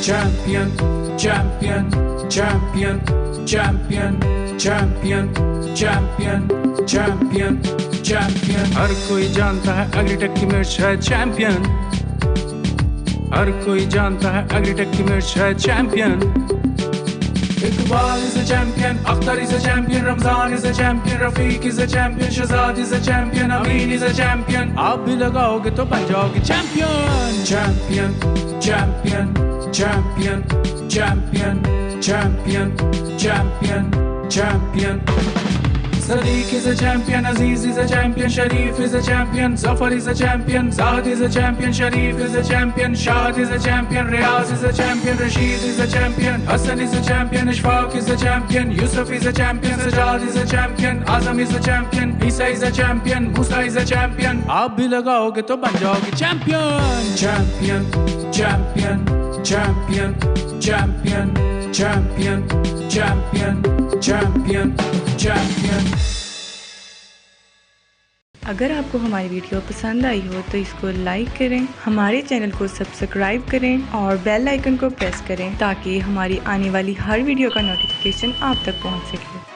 champion, champion, champion, champion, champion, champion, champion, champion। हर कोई जानता है एग्रीटेक की मिर्च है चैंपियन, हर कोई जानता है एग्रीटेक की मिर्च है champion. Iqbal is a champion, Akhtar is a champion, Ramzan is a champion, Rafiq is a champion, Shahzad is a champion, Amin is a champion। आप भी लगाओगे तो बन जाओगे champion. Champion, champion, champion, champion, champion, champion, champion. Sadiq is a champion, Aziz is a champion, Sharif is a champion, Zafar is a champion, Zaad is a champion, Sharif is a champion, Shad is a champion, Riyaz is a champion, Rashid is a champion, Hassan is a champion, Ishfaq is a champion, Yusuf is a champion, Sajad is a champion, Azam is a champion, Isa is a champion, Musa is a champion। आप भी लगाओगे तो बन जाओगे champion. Champion, champion, champion, champion, champion, champion, champion, champion. अगर आपको हमारी video पसंद आई हो तो इसको लाइक करें, हमारे चैनल को सब्सक्राइब करें और बेल आइकन को प्रेस करें ताकि हमारी आने वाली हर वीडियो का नोटिफिकेशन आप तक पहुंच सके।